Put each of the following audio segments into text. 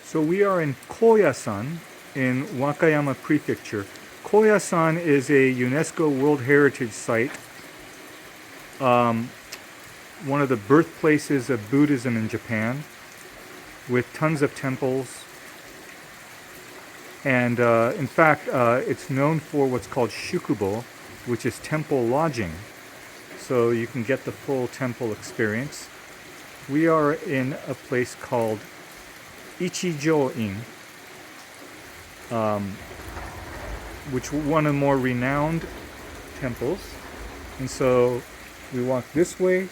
So we are in Koyasan in Wakayama Prefecture. Koyasan is a UNESCO World Heritage Site, one of the birthplaces of Buddhism in Japan, with tons of temples. And in fact, it's known for what's called Shukubo, which is temple lodging. So you can get the full temple experience. We are in a place called Ichijo-in, which is one of the more renowned temples. And so we walk this way.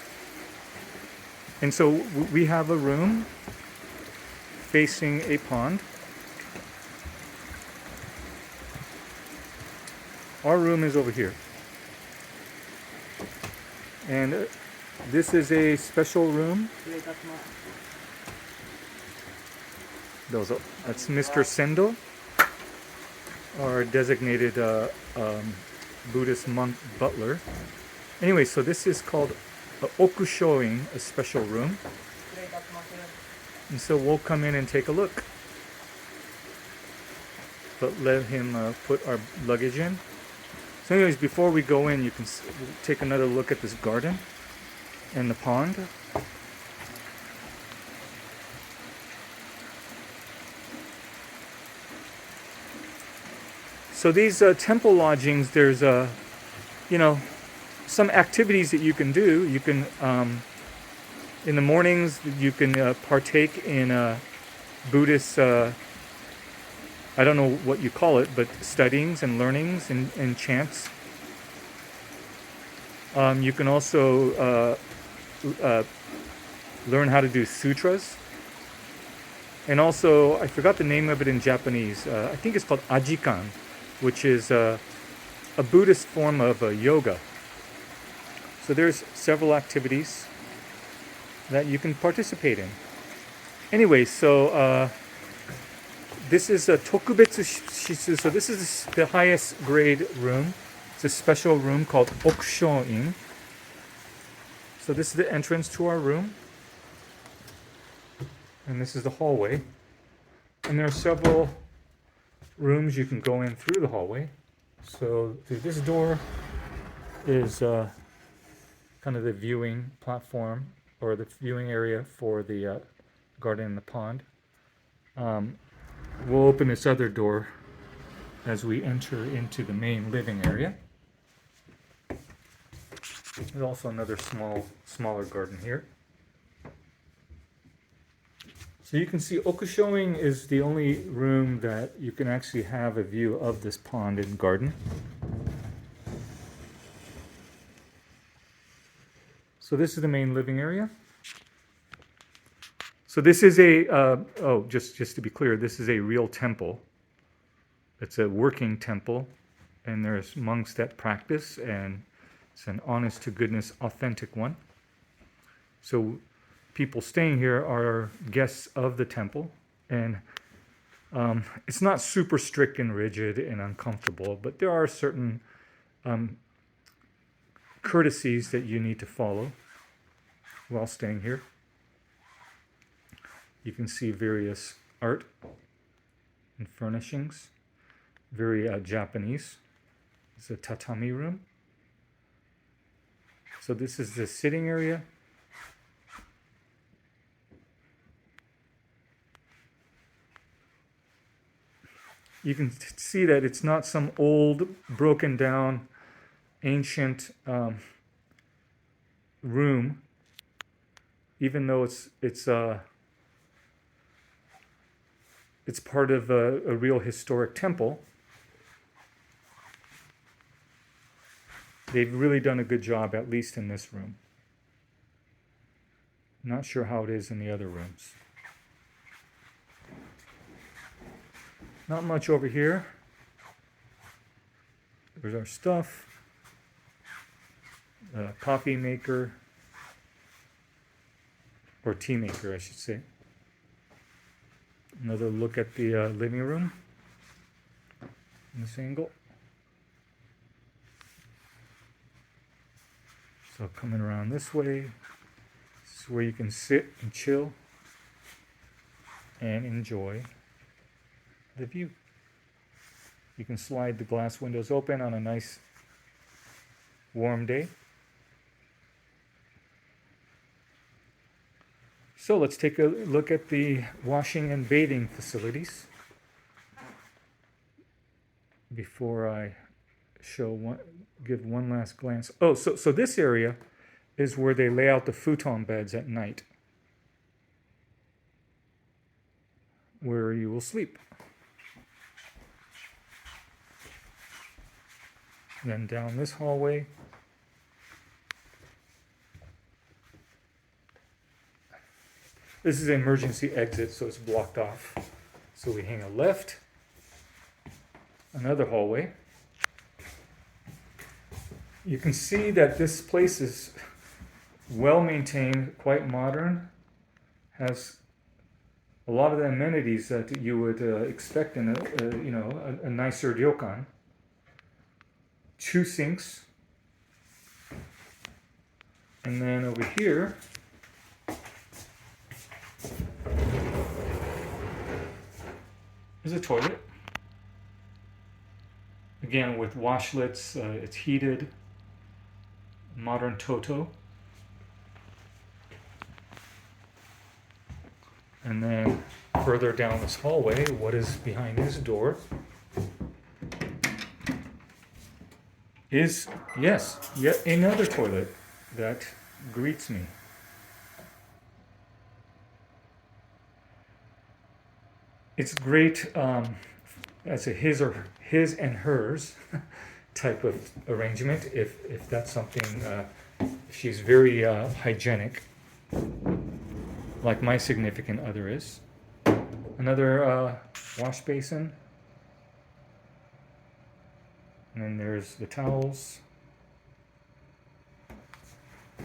And so we have a room facing a pond. Our room is over here. And this is a special room. Dozo. That's Mr. Sendo, our designated Buddhist monk butler. Anyway, so this is called Okushoin, a special room. And so we'll come in and take a look. But let him put our luggage in. So anyways, before we go in, you can take another look at this garden and the pond. So these temple lodgings, there's some activities that you can do. You can, in the mornings, you can partake in Buddhist, I don't know what you call it, but studyings and learnings and chants. You can also learn how to do sutras. And also, I forgot the name of it in Japanese. I think it's called Ajikan, which is a Buddhist form of yoga. So there's several activities that you can participate in. Anyway, so this is a tokubetsu shitsu. So this is the highest grade room. It's a special room called Okushoin. So this is the entrance to our room. And this is the hallway. And there are several rooms you can go in through the hallway. So through this door is kind of the viewing platform, or the viewing area for the garden and the pond. We'll open this other door as we enter into the main living area. There's also another smaller garden here. So you can see Okushoin is the only room that you can actually have a view of this pond and garden. So this is the main living area. So this is just to be clear, this is a real temple. It's a working temple, and there's monks that practice, and it's an honest to goodness, authentic one. So people staying here are guests of the temple, and it's not super strict and rigid and uncomfortable, but there are certain courtesies that you need to follow while staying here. You can see various art and furnishings, very Japanese. It's a tatami room. So this is the sitting area. You can see that it's not some old, broken down, ancient room, even though it's part of a real historic temple. They've really done a good job, at least in this room. Not sure how it is in the other rooms. Not much over here. There's our stuff. Coffee maker, or tea maker, I should say. Another look at the living room in this angle. So coming around this way, this is where you can sit and chill. and enjoy the view. You can slide the glass windows open on a nice warm day. So let's take a look at the washing and bathing facilities before I give one last glance. Oh, so this area is where they lay out the futon beds at night, where you will sleep. Then down this hallway, this is an emergency exit, so it's blocked off. So we hang a left, another hallway. You can see that this place is well maintained, quite modern, has a lot of the amenities that you would expect in a nicer ryokan. 2 sinks, and then over here is a toilet. Again, with washlets, it's heated, modern toto. And then further down this hallway, what is behind this door is, yes, yet another toilet that greets me. It's great as a his and hers type of arrangement, if that's something, she's very hygienic, like my significant other is. Another wash basin. And then there's the towels.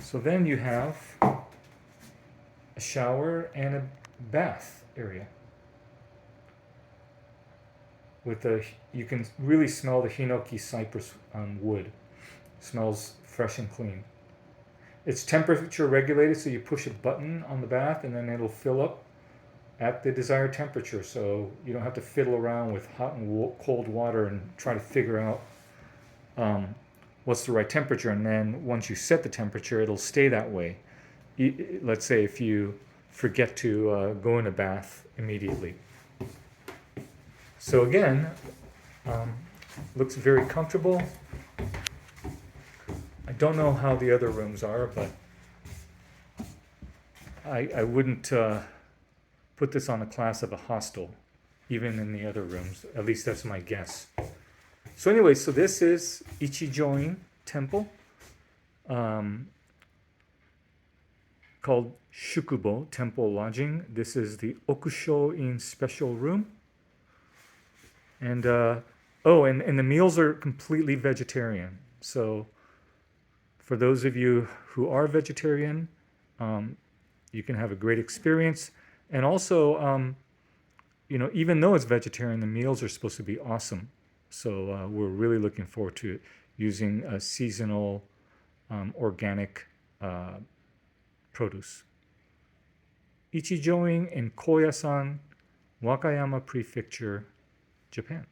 So then you have a shower and a bath area. You can really smell the hinoki cypress wood. Smells fresh and clean. It's temperature regulated, so you push a button on the bath and then it'll fill up at the desired temperature. So you don't have to fiddle around with hot and cold water and try to figure out what's the right temperature. And then once you set the temperature, it'll stay that way. Let's say if you forget to go in a bath immediately. So again, looks very comfortable. I don't know how the other rooms are, but I wouldn't put this on a class of a hostel, even in the other rooms. At least that's my guess. So anyway, so this is Ichijoin Temple, called Shukubo Temple Lodging. This is the Okushoin special room. And and the meals are completely vegetarian. So for those of you who are vegetarian, you can have a great experience. And also, even though it's vegetarian, the meals are supposed to be awesome. So we're really looking forward to using seasonal, organic produce. Ichijoin in Koyasan, Wakayama Prefecture, Japan.